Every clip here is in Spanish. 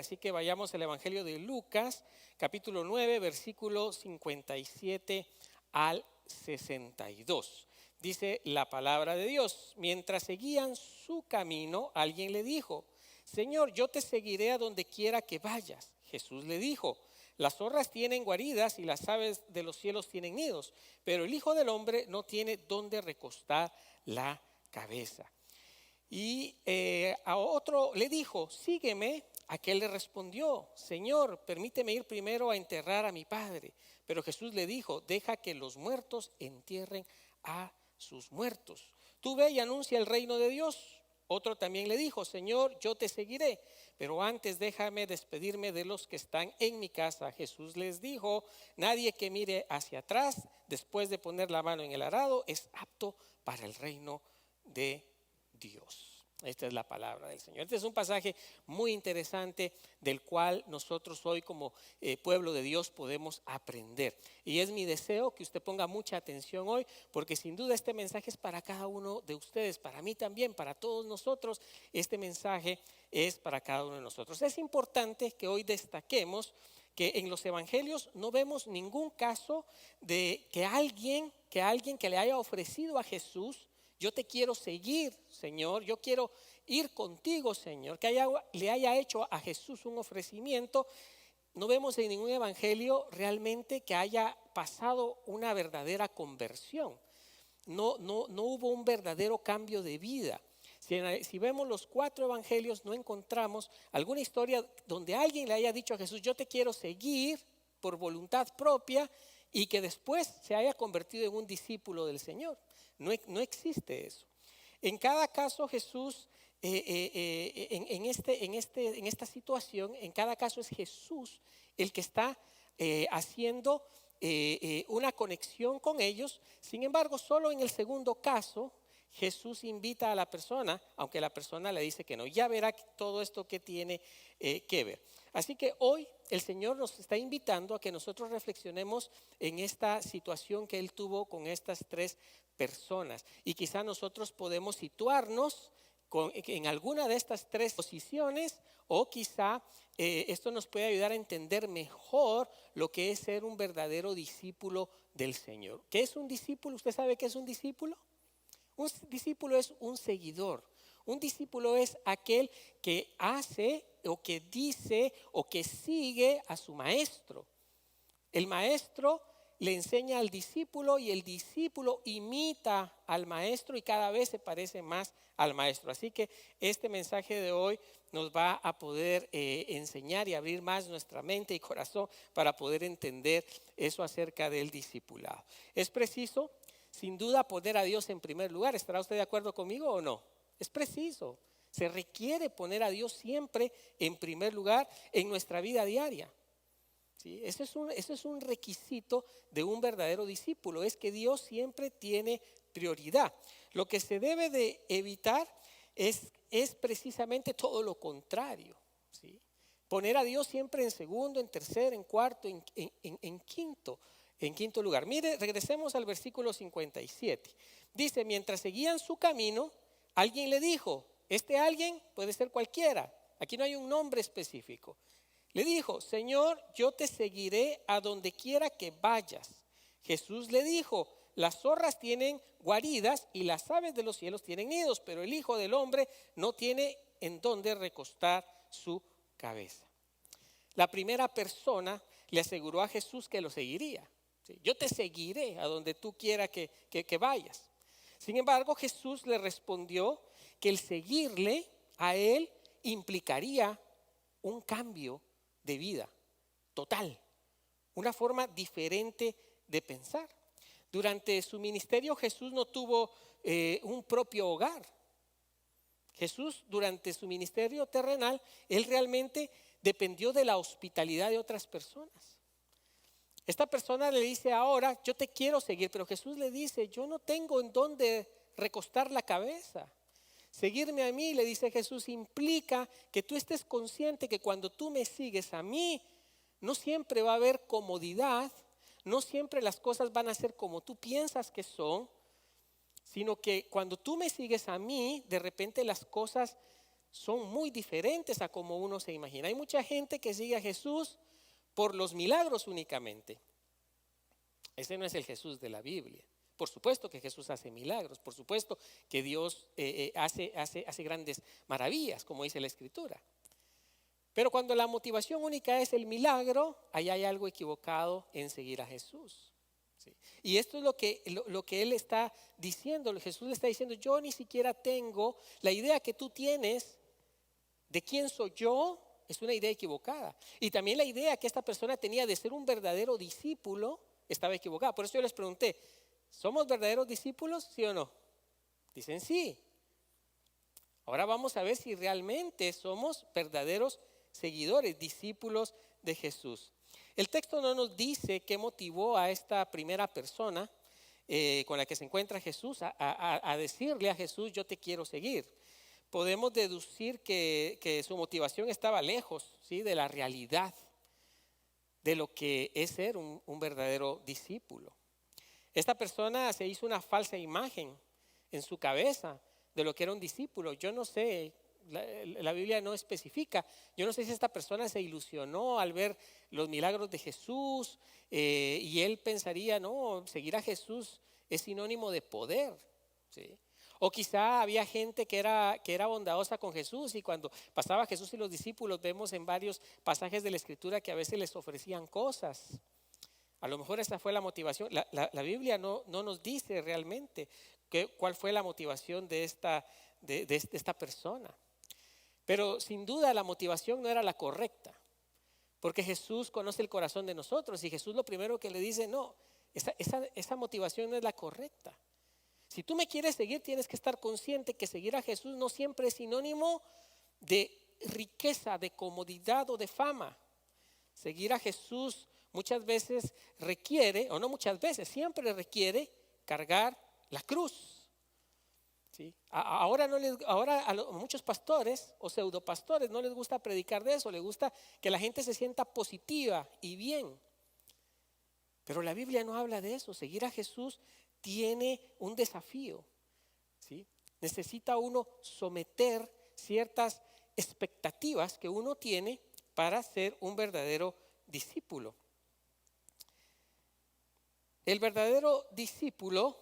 así que vayamos al Evangelio de Lucas, capítulo 9, versículo 57 al 62. Dice la palabra de Dios: mientras seguían su camino, alguien le dijo: Señor, yo te seguiré a donde quiera que vayas. Jesús le dijo: las zorras tienen guaridas y las aves de los cielos tienen nidos, pero el Hijo del Hombre no tiene dónde recostar la cabeza. Y a otro le dijo: sígueme. Aquel le respondió: Señor, permíteme ir primero a enterrar a mi padre. Pero Jesús le dijo: deja que los muertos entierren a sus muertos. Tú ve y anuncia el reino de Dios. Otro también le dijo: Señor, yo te seguiré, pero antes déjame despedirme de los que están en mi casa. Jesús les dijo: nadie que mire hacia atrás después de poner la mano en el arado es apto para el reino de Dios. Esta es la palabra del Señor. Este es un pasaje muy interesante del cual nosotros hoy como pueblo de Dios podemos aprender. Y es mi deseo que usted ponga mucha atención hoy, porque sin duda este mensaje es para cada uno de ustedes, para mí también, para todos nosotros. Este mensaje es para cada uno de nosotros. Es importante que hoy destaquemos que en los evangelios no vemos ningún caso de que alguien que le haya ofrecido a Jesús: yo te quiero seguir, Señor, yo quiero ir contigo, Señor, que le haya hecho a Jesús un ofrecimiento. No vemos en ningún evangelio realmente que haya pasado una verdadera conversión. No hubo un verdadero cambio de vida. Si vemos los 4 evangelios, no encontramos alguna historia donde alguien le haya dicho a Jesús: yo te quiero seguir por voluntad propia, y que después se haya convertido en un discípulo del Señor. No existe eso. En cada caso Jesús, en esta situación, en cada caso es Jesús el que está haciendo una conexión con ellos. Sin embargo, solo en el segundo caso Jesús invita a la persona, aunque la persona le dice que no. Ya verá todo esto que tiene que ver. Así que hoy el Señor nos está invitando a que nosotros reflexionemos en esta situación que Él tuvo con estas 3 personas. Y quizá nosotros podemos situarnos en alguna de estas 3 posiciones, o quizá esto nos puede ayudar a entender mejor lo que es ser un verdadero discípulo del Señor. ¿Qué es un discípulo? ¿Usted sabe qué es un discípulo? Un discípulo es un seguidor. Un discípulo es aquel que hace o que dice o que sigue a su maestro. El maestro le enseña al discípulo y el discípulo imita al maestro y cada vez se parece más al maestro. Así que este mensaje de hoy nos va a poder enseñar y abrir más nuestra mente y corazón para poder entender eso acerca del discipulado. Es preciso, sin duda, poner a Dios en primer lugar. ¿Estará usted de acuerdo conmigo o no? Es preciso. Se requiere poner a Dios siempre en primer lugar en nuestra vida diaria. ¿Sí? Ese es un requisito de un verdadero discípulo, es que Dios siempre tiene prioridad. Lo que se debe de evitar es precisamente todo lo contrario. ¿Sí? Poner a Dios siempre en segundo, en tercer, en cuarto, en quinto lugar. Mire, regresemos al versículo 57. Dice: mientras seguían su camino, alguien le dijo. Este alguien puede ser cualquiera. Aquí no hay un nombre específico. Le dijo: Señor, yo te seguiré a donde quiera que vayas. Jesús le dijo: las zorras tienen guaridas y las aves de los cielos tienen nidos, pero el Hijo del Hombre no tiene en dónde recostar su cabeza. La primera persona le aseguró a Jesús que lo seguiría. ¿Sí? Yo te seguiré a donde tú quieras que vayas. Sin embargo, Jesús le respondió que el seguirle a él implicaría un cambio de vida total, una forma diferente de pensar. Durante su ministerio Jesús no tuvo un propio hogar. Jesús, durante su ministerio terrenal, él realmente dependió de la hospitalidad de otras personas. Esta persona le dice ahora: yo te quiero seguir, pero Jesús le dice: yo no tengo en dónde recostar la cabeza. Seguirme a mí, le dice Jesús, implica que tú estés consciente que cuando tú me sigues a mí, no siempre va a haber comodidad, no siempre las cosas van a ser como tú piensas que son, sino que cuando tú me sigues a mí, de repente las cosas son muy diferentes a como uno se imagina. Hay mucha gente que sigue a Jesús por los milagros únicamente. Ese no es el Jesús de la Biblia. Por supuesto que Jesús hace milagros, por supuesto que Dios hace grandes maravillas, como dice la Escritura. Pero cuando la motivación única es el milagro, ahí hay algo equivocado en seguir a Jesús. ¿Sí? Y esto es lo que él está diciendo. Jesús le está diciendo: yo ni siquiera tengo la idea que tú tienes de quién soy yo, es una idea equivocada. Y también la idea que esta persona tenía de ser un verdadero discípulo estaba equivocada. Por eso yo les pregunté: ¿somos verdaderos discípulos, sí o no? Dicen sí. Ahora vamos a ver si realmente somos verdaderos seguidores, discípulos de Jesús. El texto no nos dice qué motivó a esta primera persona con la que se encuentra Jesús a decirle a Jesús: yo te quiero seguir. Podemos deducir que su motivación estaba lejos, ¿sí?, de la realidad de lo que es ser un verdadero discípulo. Esta persona se hizo una falsa imagen en su cabeza de lo que era un discípulo. Yo no sé, la Biblia no especifica. Yo no sé si esta persona se ilusionó al ver los milagros de Jesús y él pensaría: no, seguir a Jesús es sinónimo de poder, ¿sí? O quizá había gente que era bondadosa con Jesús, y cuando pasaba Jesús y los discípulos, vemos en varios pasajes de la Escritura que a veces les ofrecían cosas. A lo mejor esa fue la motivación. La Biblia no nos dice realmente cuál fue la motivación de esta persona. Pero sin duda la motivación no era la correcta, porque Jesús conoce el corazón de nosotros, y Jesús lo primero que le dice: no, esa motivación no es la correcta. Si tú me quieres seguir, tienes que estar consciente que seguir a Jesús no siempre es sinónimo de riqueza, de comodidad o de fama. Seguir a Jesús muchas veces requiere, o no muchas veces, siempre requiere cargar la cruz. ¿Sí? Ahora a muchos pastores o pseudopastores no les gusta predicar de eso, les gusta que la gente se sienta positiva y bien. Pero la Biblia no habla de eso. Seguir a Jesús tiene un desafío, ¿sí? Necesita uno someter ciertas expectativas que uno tiene para ser un verdadero discípulo. El verdadero discípulo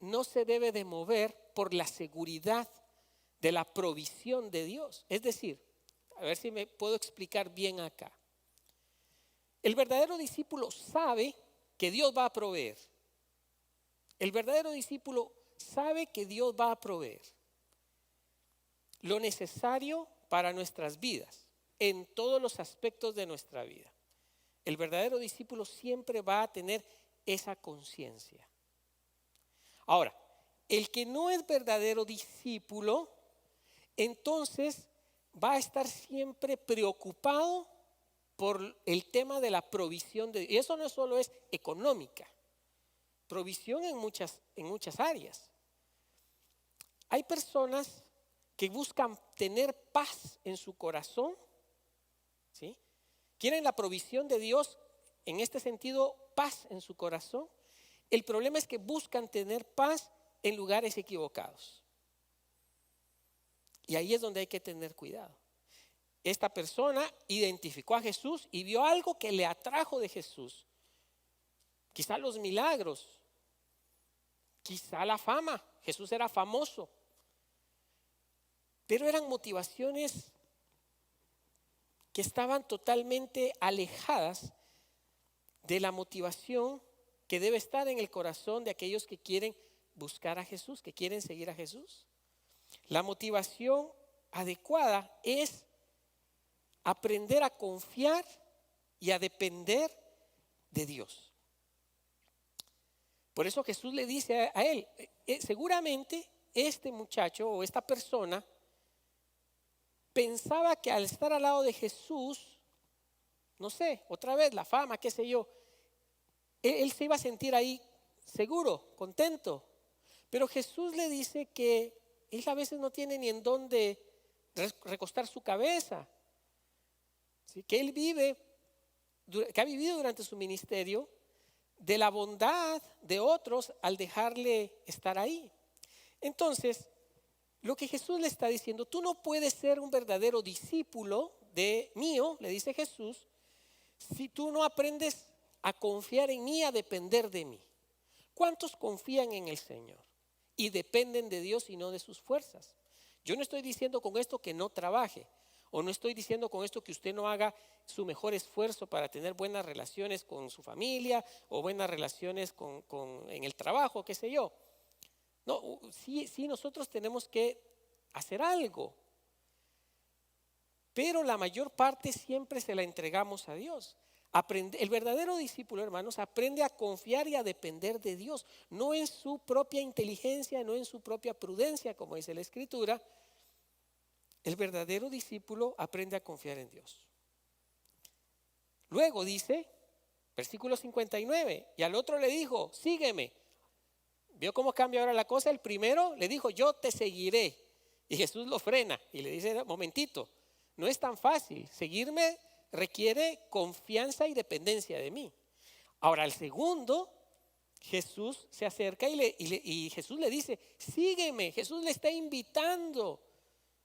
no se debe de mover por la seguridad de la provisión de Dios. Es decir, a ver si me puedo explicar bien acá. El verdadero discípulo sabe que Dios va a proveer. El verdadero discípulo sabe que Dios va a proveer lo necesario para nuestras vidas, en todos los aspectos de nuestra vida. El verdadero discípulo siempre va a tener esa conciencia. Ahora, el que no es verdadero discípulo, entonces va a estar siempre preocupado por el tema de la provisión de Dios. Y eso no solo es económica, provisión en muchas áreas. Hay personas que buscan tener paz en su corazón, ¿sí? Quieren la provisión de Dios, en este sentido, paz en su corazón. El problema es que buscan tener paz en lugares equivocados. Y ahí es donde hay que tener cuidado. Esta persona identificó a Jesús y vio algo que le atrajo de Jesús. Quizá los milagros, quizá la fama. Jesús era famoso. Pero eran motivaciones que estaban totalmente alejadas de la motivación que debe estar en el corazón de aquellos que quieren buscar a Jesús, que quieren seguir a Jesús. La motivación adecuada es aprender a confiar y a depender de Dios. Por eso Jesús le dice a él: seguramente este muchacho o esta persona pensaba que al estar al lado de Jesús, no sé, otra vez la fama, qué sé yo, él se iba a sentir ahí seguro, contento. Pero Jesús le dice que él a veces no tiene ni en dónde recostar su cabeza. ¿Sí? Que él que ha vivido durante su ministerio de la bondad de otros al dejarle estar ahí. Entonces, lo que Jesús le está diciendo, tú no puedes ser un verdadero discípulo de mío, le dice Jesús, si tú no aprendes a confiar en mí, a depender de mí. ¿Cuántos confían en el Señor y dependen de Dios y no de sus fuerzas? Yo no estoy diciendo con esto que no trabaje, o no estoy diciendo con esto que usted no haga su mejor esfuerzo para tener buenas relaciones con su familia o buenas relaciones en el trabajo, qué sé yo. No, sí nosotros tenemos que hacer algo, pero la mayor parte siempre se la entregamos a Dios. El verdadero discípulo, hermanos, aprende a confiar y a depender de Dios, no en su propia inteligencia, no en su propia prudencia, como dice la Escritura. El verdadero discípulo aprende a confiar en Dios. Luego dice, versículo 59, y al otro le dijo, sígueme. ¿Vio cómo cambia ahora la cosa? El primero le dijo, yo te seguiré. Y Jesús lo frena y le dice, momentito, no es tan fácil. Seguirme requiere confianza y dependencia de mí. Ahora, al segundo, Jesús se acerca y Jesús le dice, sígueme. Jesús le está invitando,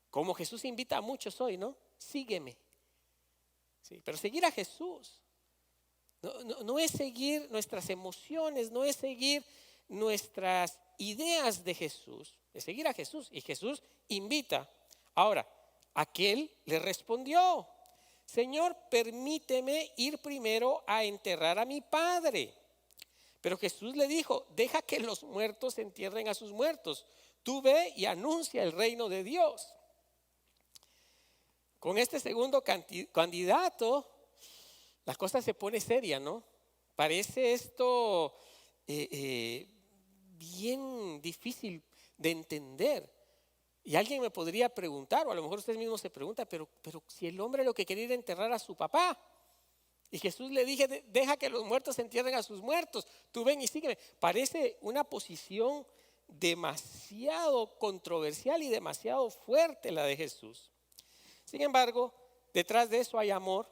como Jesús invita a muchos hoy, ¿no? Sígueme. Sí, pero seguir a Jesús no es seguir nuestras emociones, no es seguir nuestras ideas de Jesús, es seguir a Jesús. Y Jesús invita. Ahora, aquel le respondió, Señor, permíteme ir primero a enterrar a mi padre. Pero Jesús le dijo, deja que los muertos entierren a sus muertos. Tú ve y anuncia el reino de Dios. Con este segundo candidato, la cosa se pone seria, ¿no? Parece esto bien difícil de entender. Y alguien me podría preguntar, o a lo mejor usted mismo se pregunta, pero si el hombre lo que quería era enterrar a su papá, y Jesús le dije, deja que los muertos entierren a sus muertos, tú ven y sígueme. Parece una posición demasiado controversial y demasiado fuerte la de Jesús. Sin embargo, detrás de eso hay amor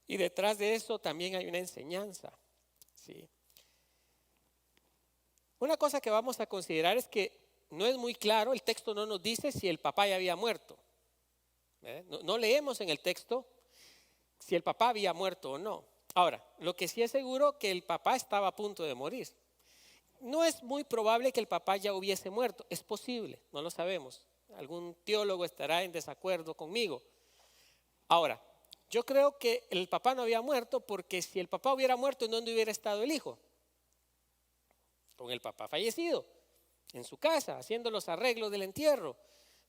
y detrás de eso también hay una enseñanza. ¿Sí? Una cosa que vamos a considerar es que no es muy claro, el texto no nos dice si el papá ya había muerto. No leemos en el texto si el papá había muerto o no. Ahora, lo que sí es seguro que el papá estaba a punto de morir. No es muy probable que el papá ya hubiese muerto, es posible, no lo sabemos. Algún teólogo estará en desacuerdo conmigo. Ahora, yo creo que el papá no había muerto porque si el papá hubiera muerto, ¿en dónde hubiera estado el hijo? Con el papá fallecido, en su casa, haciendo los arreglos del entierro.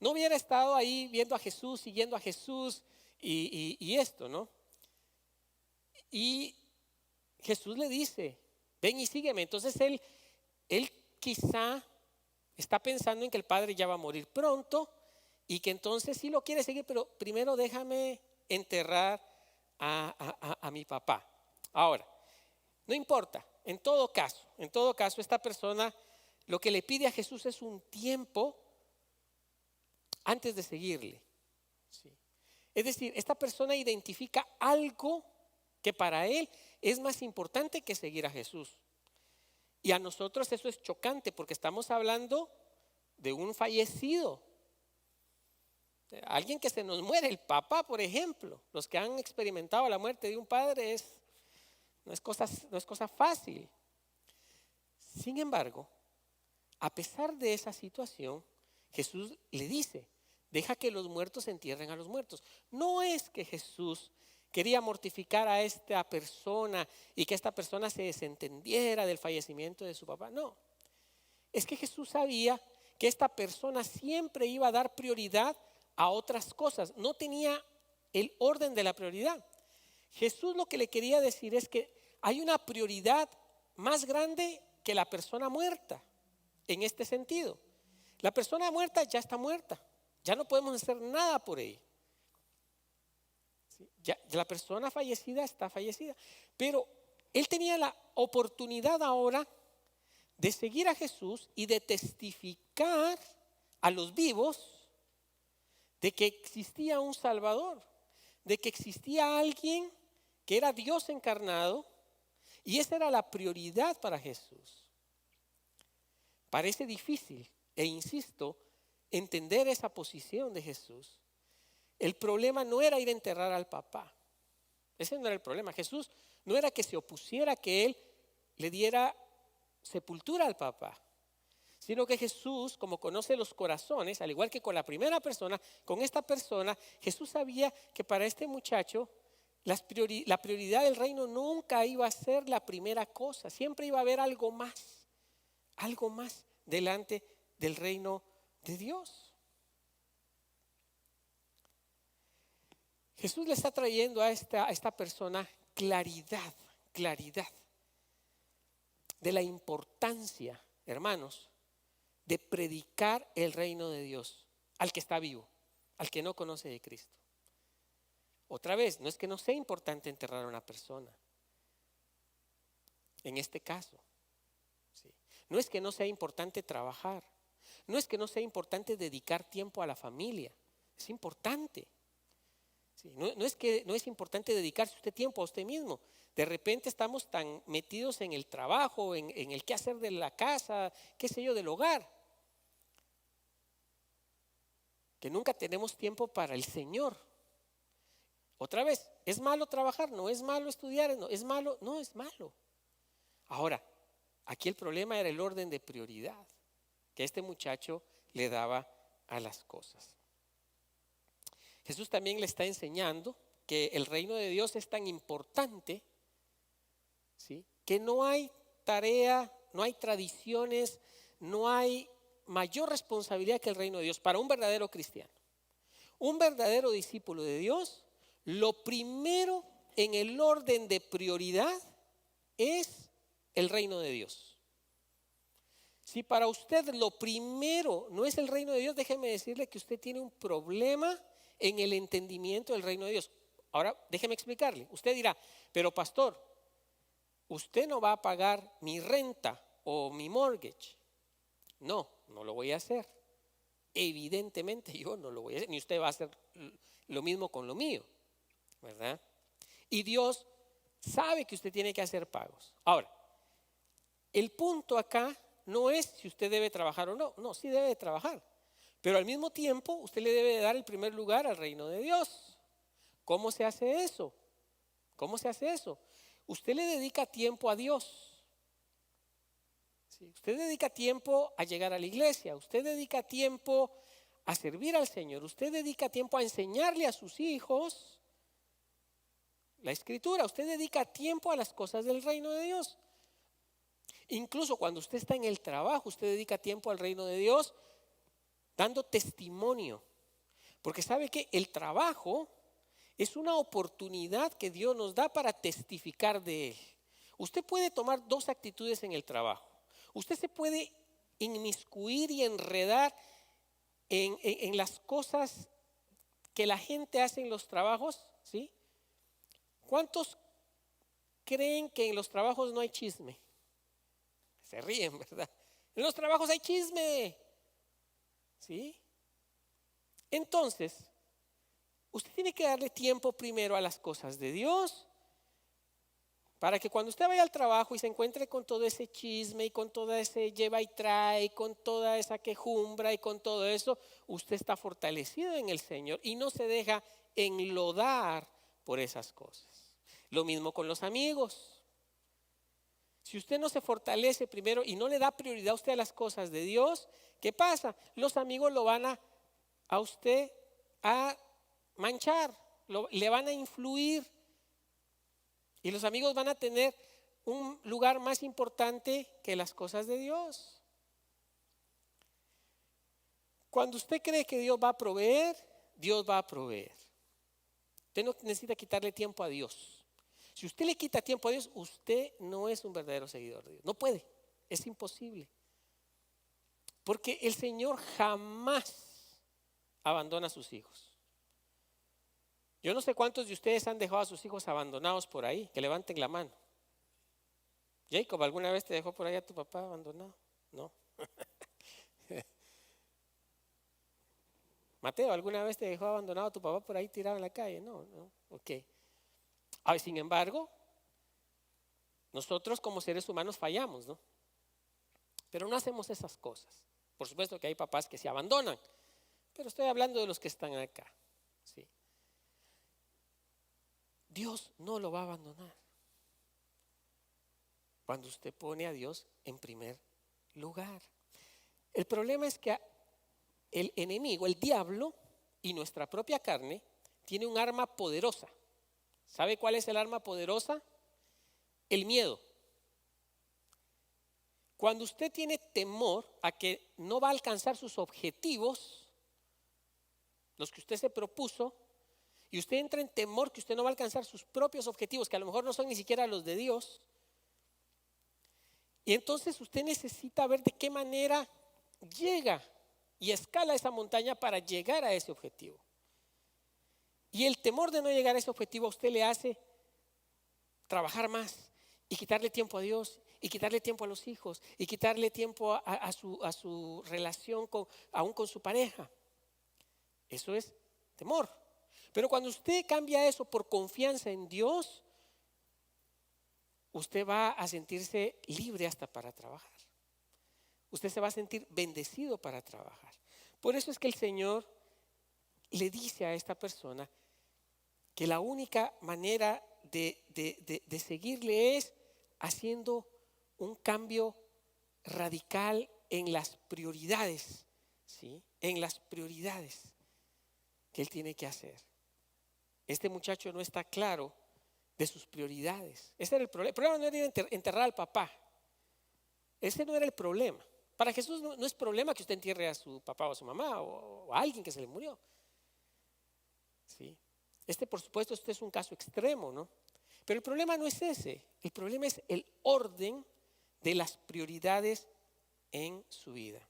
No hubiera estado ahí viendo a Jesús, siguiendo a Jesús y esto, ¿no? Y Jesús le dice, ven y sígueme. Entonces él quizá está pensando en que el padre ya va a morir pronto y que entonces sí lo quiere seguir, pero primero déjame enterrar a mi papá. Ahora, no importa, en todo caso, esta persona lo que le pide a Jesús es un tiempo antes de seguirle. ¿Sí? Es decir, esta persona identifica algo que para él es más importante que seguir a Jesús. Y a nosotros eso es chocante porque estamos hablando de un fallecido. Alguien que se nos muere, el papá, por ejemplo. Los que han experimentado la muerte de un padre no es cosa fácil. Sin embargo, a pesar de esa situación, Jesús le dice, deja que los muertos entierren a los muertos. No es que Jesús quería mortificar a esta persona y que esta persona se desentendiera del fallecimiento de su papá. No, es que Jesús sabía que esta persona siempre iba a dar prioridad a otras cosas. No tenía el orden de la prioridad. Jesús lo que le quería decir es que hay una prioridad más grande que la persona muerta. En este sentido, la persona muerta ya está muerta. Ya no podemos hacer nada por ella. Ya, la persona fallecida está fallecida. Pero él tenía la oportunidad ahora de seguir a Jesús y de testificar a los vivos de que existía un Salvador, de que existía alguien que era Dios encarnado, y esa era la prioridad para Jesús. Parece difícil, e insisto, entender esa posición de Jesús, el problema no era ir a enterrar al papá. Ese no era el problema. Jesús no era que se opusiera a que él le diera sepultura al papá, sino que Jesús, como conoce los corazones, al igual que con la primera persona, con esta persona, Jesús sabía que para este muchacho la prioridad del reino nunca iba a ser la primera cosa. Siempre iba a haber algo más delante del reino de Dios. Jesús le está trayendo a esta persona claridad de la importancia, hermanos, de predicar el reino de Dios al que está vivo, al que no conoce de Cristo. Otra vez, no es que no sea importante enterrar a una persona, en este caso, ¿sí? No es que no sea importante trabajar, no es que no sea importante dedicar tiempo a la familia, es importante. Sí, no es que no es importante dedicarse usted tiempo a usted mismo. De repente estamos tan metidos en el trabajo, en el qué hacer de la casa, qué sé yo, del hogar, que nunca tenemos tiempo para el Señor. Otra vez, ¿es malo trabajar? No es malo estudiar, no es malo, no es malo. Ahora, aquí el problema era el orden de prioridad que este muchacho le daba a las cosas. Jesús también le está enseñando que el reino de Dios es tan importante, ¿sí?, que no hay tarea, no hay tradiciones, no hay mayor responsabilidad que el reino de Dios para un verdadero cristiano. Un verdadero discípulo de Dios, lo primero en el orden de prioridad es el reino de Dios. Si para usted lo primero no es el reino de Dios, déjeme decirle que usted tiene un problema en el entendimiento del reino de Dios. Ahora déjeme explicarle. Usted dirá, pero pastor, usted no va a pagar mi renta o mi mortgage. No, no lo voy a hacer. Evidentemente yo no lo voy a hacer, ni usted va a hacer lo mismo con lo mío, ¿verdad? Y Dios sabe que usted tiene que hacer pagos. Ahora, el punto acá no es si usted debe trabajar o no. No, sí debe trabajar. Pero al mismo tiempo usted le debe dar el primer lugar al reino de Dios. ¿Cómo se hace eso? ¿Cómo se hace eso? Usted le dedica tiempo a Dios. ¿Sí? Usted dedica tiempo a llegar a la iglesia. Usted dedica tiempo a servir al Señor. Usted dedica tiempo a enseñarle a sus hijos la escritura. Usted dedica tiempo a las cosas del reino de Dios. Incluso cuando usted está en el trabajo, usted dedica tiempo al reino de Dios dando testimonio. Porque sabe que el trabajo es una oportunidad que Dios nos da para testificar de Él. Usted puede tomar dos actitudes en el trabajo. Usted se puede inmiscuir y enredar en las cosas que la gente hace en los trabajos, ¿sí? ¿Cuántos creen que en los trabajos no hay chisme? Se ríen, ¿verdad? En los trabajos hay chisme, ¿sí? Entonces, usted tiene que darle tiempo primero a las cosas de Dios, para que cuando usted vaya al trabajo y se encuentre con todo ese chisme y con todo ese lleva y trae, y con toda esa quejumbra y con todo eso, usted está fortalecido en el Señor y no se deja enlodar por esas cosas. Lo mismo con los amigos. Si usted no se fortalece primero y no le da prioridad a usted a las cosas de Dios, ¿qué pasa? Los amigos lo van a usted a manchar, le van a influir. Y los amigos van a tener un lugar más importante que las cosas de Dios. Cuando usted cree que Dios va a proveer, Dios va a proveer. Usted no necesita quitarle tiempo a Dios. Si usted le quita tiempo a Dios, usted no es un verdadero seguidor de Dios. No puede, es imposible. Porque el Señor jamás abandona a sus hijos. Yo no sé cuántos de ustedes han dejado a sus hijos abandonados por ahí, que levanten la mano. Jacob, ¿alguna vez te dejó por ahí a tu papá abandonado? No. Mateo, ¿alguna vez te dejó abandonado a tu papá por ahí tirado en la calle? No. Ok. Sin embargo, nosotros como seres humanos fallamos, ¿no? Pero no hacemos esas cosas. Por supuesto que hay papás que se abandonan, pero estoy hablando de los que están acá. ¿Sí? Dios no lo va a abandonar cuando usted pone a Dios en primer lugar. El problema es que el enemigo, el diablo y nuestra propia carne tiene un arma poderosa. ¿Sabe cuál es el arma poderosa? El miedo. Cuando usted tiene temor a que no va a alcanzar sus objetivos, los que usted se propuso, y usted entra en temor que usted no va a alcanzar sus propios objetivos, que a lo mejor no son ni siquiera los de Dios, y entonces usted necesita ver de qué manera llega y escala esa montaña para llegar a ese objetivo. Y el temor de no llegar a ese objetivo a usted le hace trabajar más y quitarle tiempo a Dios y quitarle tiempo a los hijos y quitarle tiempo a su relación aún con su pareja. Eso es temor. Pero cuando usted cambia eso por confianza en Dios, usted va a sentirse libre hasta para trabajar. Usted se va a sentir bendecido para trabajar. Por eso es que el Señor le dice a esta persona que la única manera de seguirle es haciendo un cambio radical en las prioridades, ¿sí? En las prioridades que él tiene que hacer. Este muchacho no está claro de sus prioridades. Ese era el problema. El problema no era ir a enterrar al papá. Ese no era el problema. Para Jesús no es problema que usted entierre a su papá o a su mamá o a alguien que se le murió. ¿Sí? Por supuesto, este es un caso extremo, ¿no? Pero el problema no es ese. El problema es el orden de las prioridades en su vida.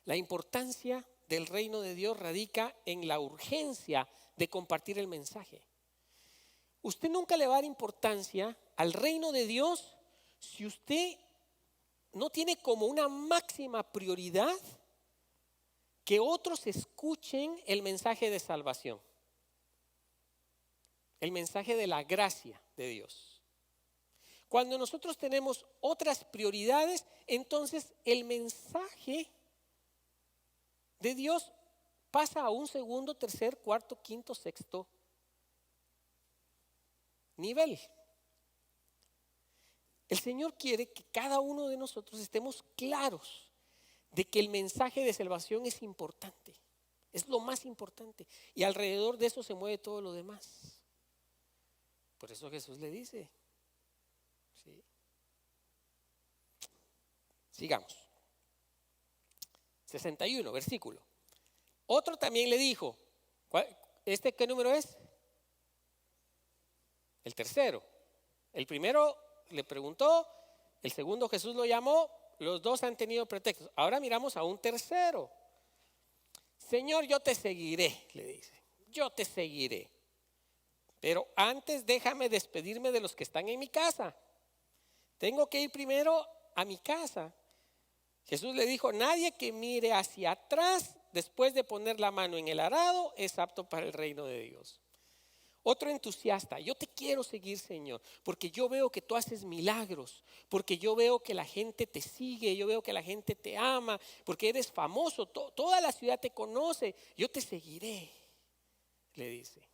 La importancia del reino de Dios radica en la urgencia de compartir el mensaje. Usted nunca le va a dar importancia al reino de Dios si usted no tiene como una máxima prioridad que otros escuchen el mensaje de salvación, el mensaje de la gracia de Dios. Cuando nosotros tenemos otras prioridades, entonces el mensaje de Dios pasa a un segundo, tercer, cuarto, quinto, sexto nivel. El Señor quiere que cada uno de nosotros estemos claros de que el mensaje de salvación es importante, es lo más importante, y alrededor de eso se mueve todo lo demás. Por eso Jesús le dice, ¿sí? Sigamos. 61, versículo. Otro también le dijo, ¿qué número es? El tercero. El primero le preguntó, el segundo Jesús lo llamó, los dos han tenido pretextos. Ahora miramos a un tercero. Señor, yo te seguiré, le dice, yo te seguiré. Pero antes déjame despedirme de los que están en mi casa. Tengo que ir primero a mi casa. Jesús le dijo, nadie que mire hacia atrás después de poner la mano en el arado es apto para el reino de Dios. Otro entusiasta, yo te quiero seguir, Señor, porque yo veo que tú haces milagros, porque yo veo que la gente te sigue, yo veo que la gente te ama, porque eres famoso, toda la ciudad te conoce, yo te seguiré, le dice.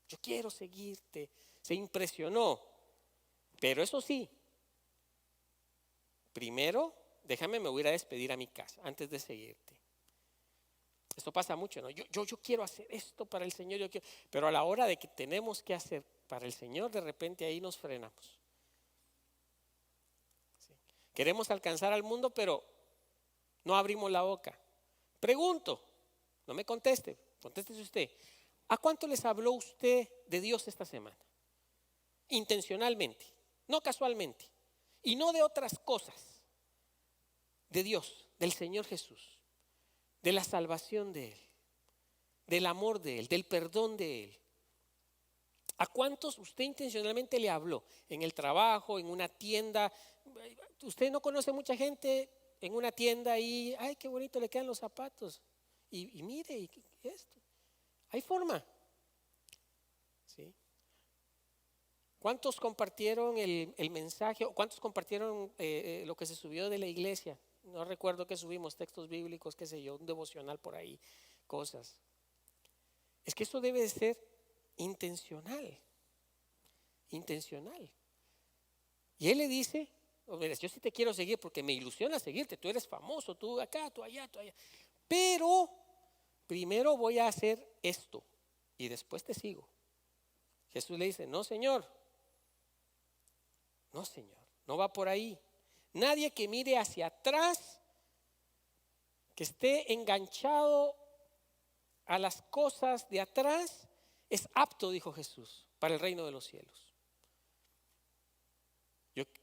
Yo quiero seguirte. Se impresionó, pero eso sí, primero déjame, me voy a ir a despedir a mi casa antes de seguirte. Esto pasa mucho, ¿no? Yo quiero hacer esto para el Señor, pero a la hora de que tenemos que hacer para el Señor, de repente ahí nos frenamos. ¿Sí? Queremos alcanzar al mundo, pero no abrimos la boca. Pregunto, no me conteste, contéstese usted. ¿A cuánto les habló usted de Dios esta semana? Intencionalmente, no casualmente, y no de otras cosas, de Dios, del Señor Jesús, de la salvación de Él, del amor de Él, del perdón de Él. ¿A cuántos usted intencionalmente le habló? En el trabajo, en una tienda. Usted no conoce mucha gente en una tienda y, ay, qué bonito le quedan los zapatos. Y mire, y esto. Hay forma. ¿Sí? ¿Cuántos compartieron el mensaje? ¿O cuántos compartieron lo que se subió de la iglesia? no recuerdo que subimos textos bíblicos, qué sé yo, un devocional por ahí, cosas. Es que eso debe de ser intencional. Y él le dice, mira, yo sí te quiero seguir porque me ilusiona seguirte, tú eres famoso, tú acá, tú allá, pero primero voy a hacer esto y después te sigo. Jesús le dice, no señor, no va por ahí. Nadie que mire hacia atrás, que esté enganchado a las cosas de atrás, es apto, dijo Jesús, para el reino de los cielos.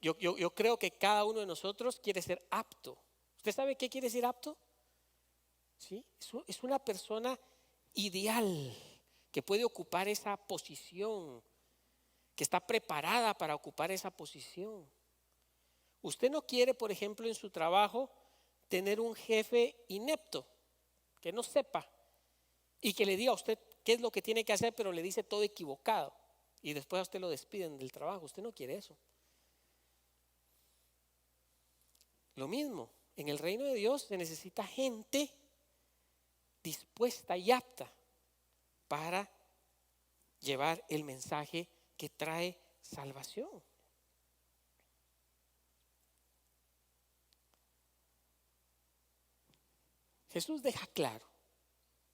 Yo creo que cada uno de nosotros quiere ser apto. ¿Usted sabe qué quiere decir apto? ¿Sí? Es una persona ideal que puede ocupar esa posición, que está preparada para ocupar esa posición. Usted no quiere, por ejemplo, en su trabajo tener un jefe inepto, que no sepa y que le diga a usted qué es lo que tiene que hacer, pero le dice todo equivocado y después a usted lo despiden del trabajo. Usted no quiere eso. Lo mismo, en el reino de Dios se necesita gente dispuesta y apta para llevar el mensaje que trae salvación. Jesús deja claro,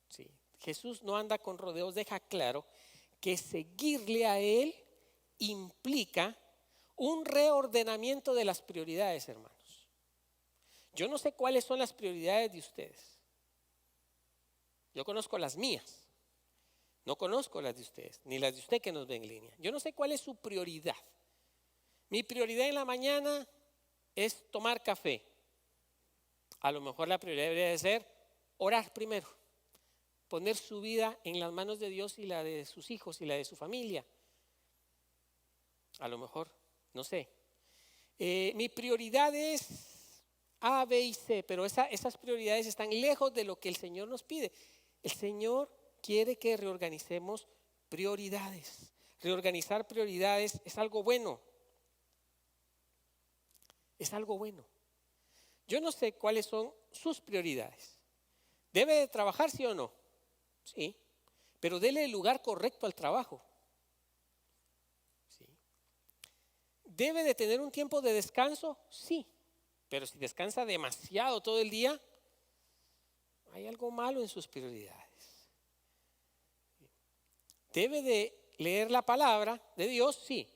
¿sí? Jesús no anda con rodeos, deja claro que seguirle a Él implica un reordenamiento de las prioridades, hermanos. Yo no sé cuáles son las prioridades de ustedes. Yo conozco las mías. No conozco las de ustedes, ni las de usted que nos ve en línea. Yo no sé cuál es su prioridad. Mi prioridad en la mañana es tomar café. A lo mejor la prioridad debería de ser orar primero. Poner su vida en las manos de Dios y la de sus hijos y la de su familia. A lo mejor, no sé. Mi prioridad es A, B y C, pero esas prioridades están lejos de lo que el Señor nos pide. El Señor quiere que reorganicemos prioridades. Reorganizar prioridades es algo bueno. Es algo bueno. Yo no sé cuáles son sus prioridades. ¿Debe de trabajar, sí o no? Sí, pero dele el lugar correcto al trabajo. Sí. ¿Debe de tener un tiempo de descanso? Sí. Pero si descansa demasiado todo el día, hay algo malo en sus prioridades. ¿Debe de leer la palabra de Dios? Sí.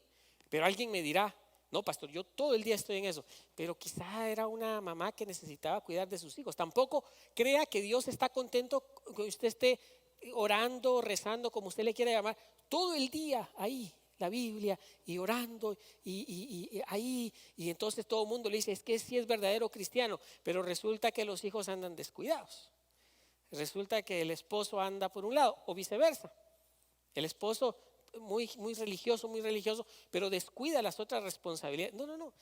Pero alguien me dirá, no, pastor, yo todo el día estoy en eso. Pero quizá era una mamá que necesitaba cuidar de sus hijos. Tampoco crea que Dios está contento que usted esté orando, rezando, como usted le quiera llamar, todo el día ahí. La Biblia y orando y ahí, y entonces todo el mundo le dice, es que sí es verdadero cristiano, pero resulta que los hijos andan descuidados, resulta que el esposo anda por un lado o viceversa, el esposo muy religioso, pero descuida las otras responsabilidades. No,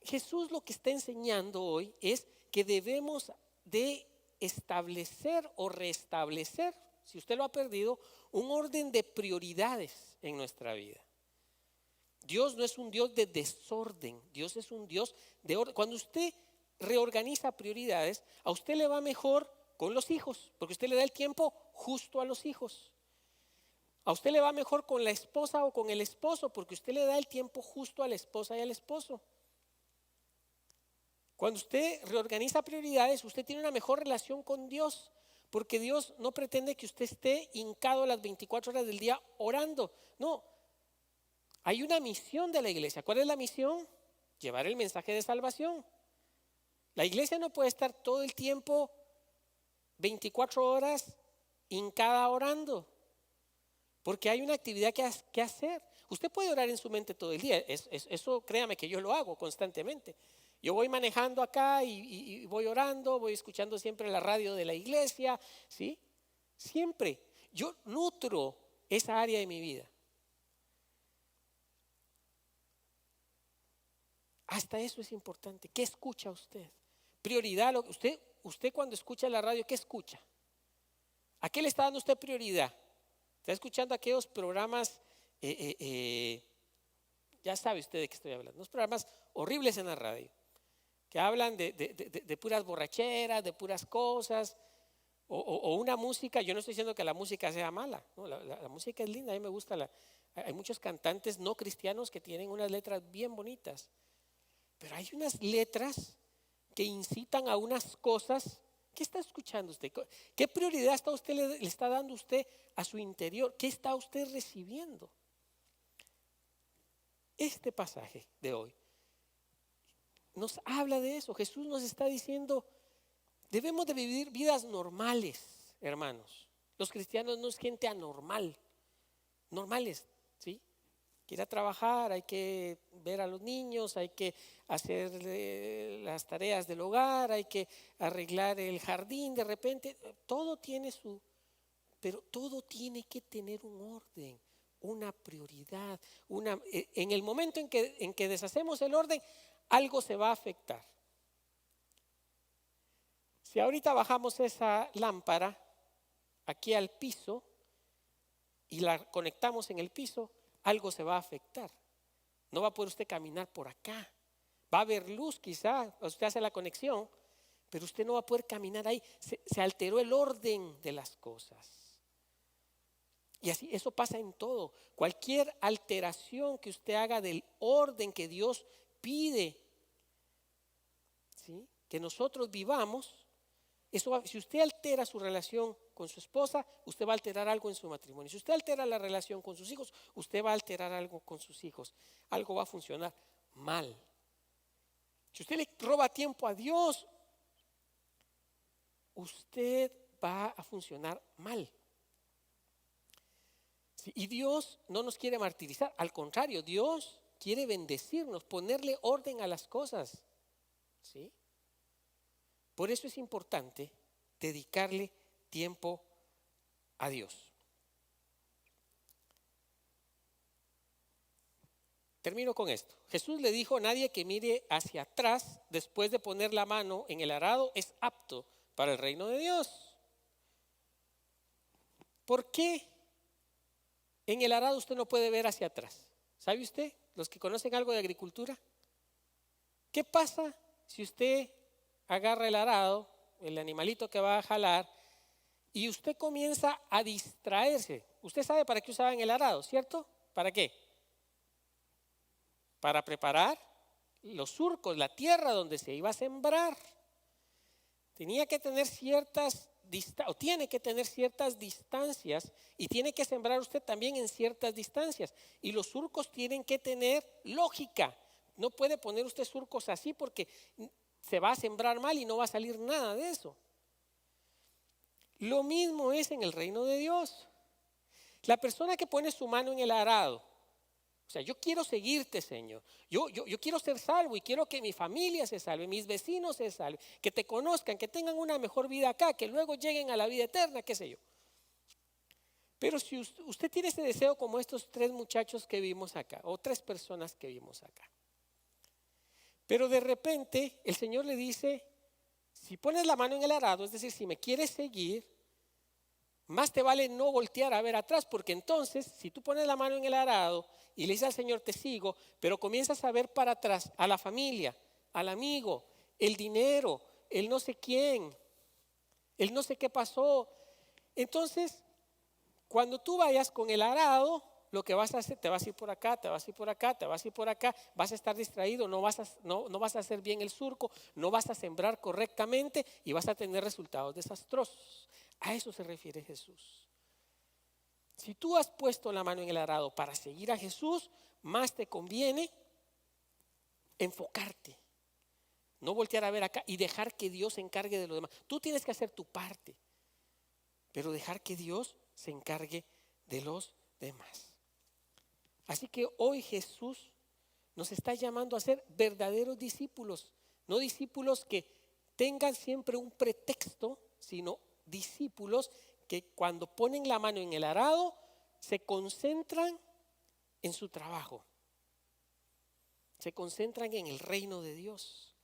Jesús lo que está enseñando hoy es que debemos de establecer o restablecer, si usted lo ha perdido, un orden de prioridades en nuestra vida. Dios no es un Dios de desorden, Dios es un Dios de orden. Cuando usted reorganiza prioridades, a usted le va mejor con los hijos, porque usted le da el tiempo justo a los hijos. A usted le va mejor con la esposa o con el esposo, porque usted le da el tiempo justo a la esposa y al esposo. Cuando usted reorganiza prioridades, usted tiene una mejor relación con Dios, porque Dios no pretende que usted esté hincado las 24 horas del día orando. No, hay una misión de la iglesia. ¿Cuál es la misión? Llevar el mensaje de salvación. La iglesia no puede estar todo el tiempo 24 horas hincada orando, porque hay una actividad que hacer. Usted puede orar en su mente todo el día. Eso créame que yo lo hago constantemente. Yo voy manejando acá y voy orando, voy escuchando siempre la radio de la iglesia, ¿sí? Siempre. Yo nutro esa área de mi vida. Hasta eso es importante. ¿Qué escucha usted? Prioridad. Usted cuando escucha la radio, ¿qué escucha? ¿A qué le está dando usted prioridad? ¿Está escuchando aquellos programas, ya sabe usted de qué estoy hablando, unos programas horribles en la radio? que hablan de puras borracheras, de puras cosas, o una música. Yo no estoy diciendo que la música sea mala, ¿no? La música es linda, a mí me gusta. Hay muchos cantantes no cristianos que tienen unas letras bien bonitas, pero hay unas letras que incitan a unas cosas. ¿Qué está escuchando usted? ¿Qué prioridad le está dando usted a su interior? ¿Qué está usted recibiendo? Este pasaje de hoy nos habla de eso. Jesús nos está diciendo, debemos de vivir vidas normales, hermanos. Los cristianos no es gente anormal, normales, ¿sí? Que ir a trabajar, hay que ver a los niños, hay que hacer las tareas del hogar, hay que arreglar el jardín. De repente, pero todo tiene que tener un orden, una prioridad. En el momento en que deshacemos el orden, algo se va a afectar. Si ahorita bajamos esa lámpara aquí al piso y la conectamos en el piso, algo se va a afectar. No va a poder usted caminar por acá. Va a haber luz quizá, usted hace la conexión, pero usted no va a poder caminar ahí. Se alteró el orden de las cosas. Y así, eso pasa en todo. Cualquier alteración que usted haga del orden que Dios pide, ¿sí?, que nosotros vivamos, si usted altera su relación con su esposa, usted va a alterar algo en su matrimonio. Si usted altera la relación con sus hijos, usted va a alterar algo con sus hijos. Algo va a funcionar mal. Si usted le roba tiempo a Dios, usted va a funcionar mal. Y Dios no nos quiere martirizar, al contrario, Dios quiere bendecirnos, ponerle orden a las cosas, ¿sí? Por eso es importante dedicarle tiempo a Dios. Termino con esto. Jesús le dijo: nadie que mire hacia atrás después de poner la mano en el arado es apto para el reino de Dios. ¿Por qué en el arado usted no puede ver hacia atrás? ¿Sabe usted? Los que conocen algo de agricultura. ¿Qué pasa si usted agarra el arado, el animalito que va a jalar, y usted comienza a distraerse? Usted sabe para qué usaban el arado, ¿cierto? ¿Para qué? Para preparar los surcos, la tierra donde se iba a sembrar. Tenía que tener tiene que tener ciertas distancias, y tiene que sembrar usted también en ciertas distancias. Y los surcos tienen que tener lógica. No puede poner usted surcos así porque se va a sembrar mal y no va a salir nada de eso. Lo mismo es en el reino de Dios. La persona que pone su mano en el arado, o sea, yo quiero seguirte, Señor. Yo quiero ser salvo y quiero que mi familia se salve, mis vecinos se salven, que te conozcan, que tengan una mejor vida acá, que luego lleguen a la vida eterna, qué sé yo. Pero si usted tiene ese deseo como estos 3 muchachos que vimos acá, o 3 personas que vimos acá, pero de repente el Señor le dice: si pones la mano en el arado, es decir, si me quieres seguir, más te vale no voltear a ver atrás, porque entonces si tú pones la mano en el arado y le dices al Señor: te sigo, pero comienzas a ver para atrás a la familia, al amigo, el dinero, el no sé quién, el no sé qué pasó, entonces cuando tú vayas con el arado, lo que vas a hacer, te vas a ir por acá, te vas a ir por acá, te vas a ir por acá, vas a estar distraído, no vas a hacer bien el surco, no vas a sembrar correctamente y vas a tener resultados desastrosos. A eso se refiere Jesús. Si tú has puesto la mano en el arado para seguir a Jesús, más te conviene enfocarte, no voltear a ver acá y dejar que Dios se encargue de lo demás. Tú tienes que hacer tu parte, pero dejar que Dios se encargue de los demás. Así que hoy Jesús nos está llamando a ser verdaderos discípulos, no discípulos que tengan siempre un pretexto, sino discípulos que cuando ponen la mano en el arado se concentran en su trabajo, se concentran en el reino de Dios.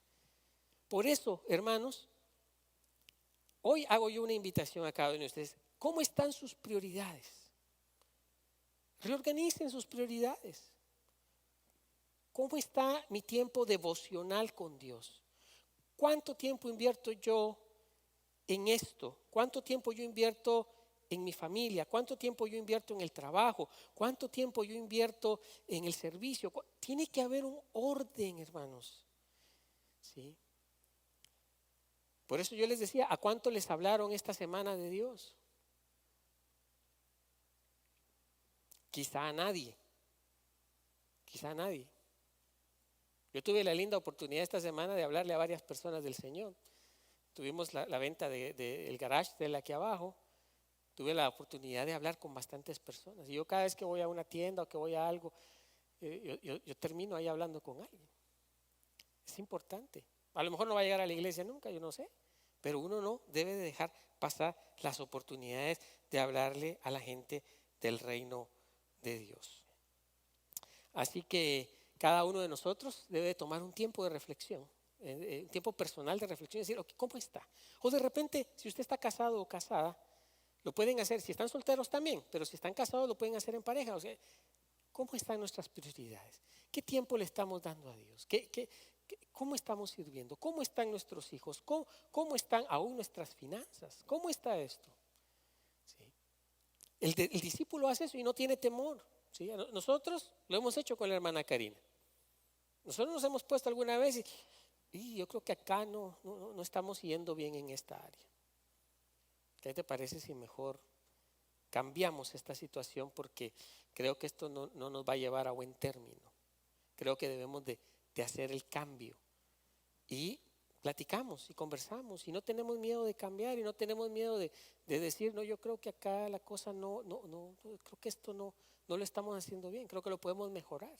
Por eso, hermanos, hoy hago yo una invitación a cada uno de ustedes. ¿Cómo están sus prioridades? Reorganicen sus prioridades. ¿Cómo está mi tiempo devocional con Dios? ¿cuánto tiempo invierto yo en esto? ¿Cuánto tiempo yo invierto en mi familia? ¿Cuánto tiempo yo invierto en el trabajo? ¿Cuánto tiempo yo invierto en el servicio? Tiene que haber un orden, hermanos. ¿Sí? Por eso yo les decía, ¿a cuánto les hablaron esta semana de Dios? Quizá a nadie. Quizá a nadie. Yo tuve la linda oportunidad esta semana de hablarle a varias personas del Señor. Tuvimos la venta del garage de aquí abajo. Tuve la oportunidad de hablar con bastantes personas. Y yo cada vez que voy a una tienda o que voy a algo, yo termino ahí hablando con alguien. Es importante. A lo mejor no va a llegar a la iglesia nunca, yo no sé. Pero uno no debe de dejar pasar las oportunidades de hablarle a la gente del reino de Dios. Así que cada uno de nosotros debe tomar un tiempo de reflexión, un tiempo personal de reflexión y decir, okay, ¿cómo está? O de repente, si usted está casado o casada, lo pueden hacer, si están solteros también, pero si están casados lo pueden hacer en pareja. O sea, ¿cómo están nuestras prioridades? ¿Qué tiempo le estamos dando a Dios? ¿Cómo estamos sirviendo? ¿Cómo están nuestros hijos? ¿Cómo están aún nuestras finanzas? ¿Cómo está esto? ¿Sí? El discípulo hace eso y no tiene temor. ¿Sí? Nosotros lo hemos hecho con la hermana Karina. Nosotros nos hemos puesto alguna vez y yo creo que acá no estamos yendo bien en esta área. ¿Qué te parece si mejor cambiamos esta situación? Porque creo que esto no nos va a llevar a buen término. Creo que debemos de hacer el cambio. Y platicamos y conversamos y no tenemos miedo de cambiar y no tenemos miedo de decir, no, yo creo que acá la cosa no, creo que esto no lo estamos haciendo bien, creo que lo podemos mejorar.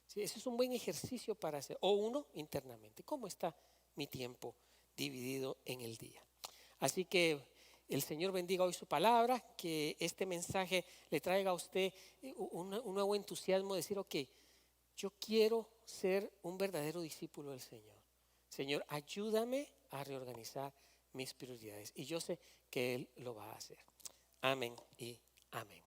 ¿Sí? Ese es un buen ejercicio para hacer. O uno internamente, ¿cómo está mi tiempo dividido en el día? Así que el Señor bendiga hoy su palabra, que este mensaje le traiga a usted un nuevo entusiasmo de decir, ok, yo quiero ser un verdadero discípulo del Señor. Señor, ayúdame a reorganizar mis prioridades. Y yo sé que Él lo va a hacer. Amén y amén.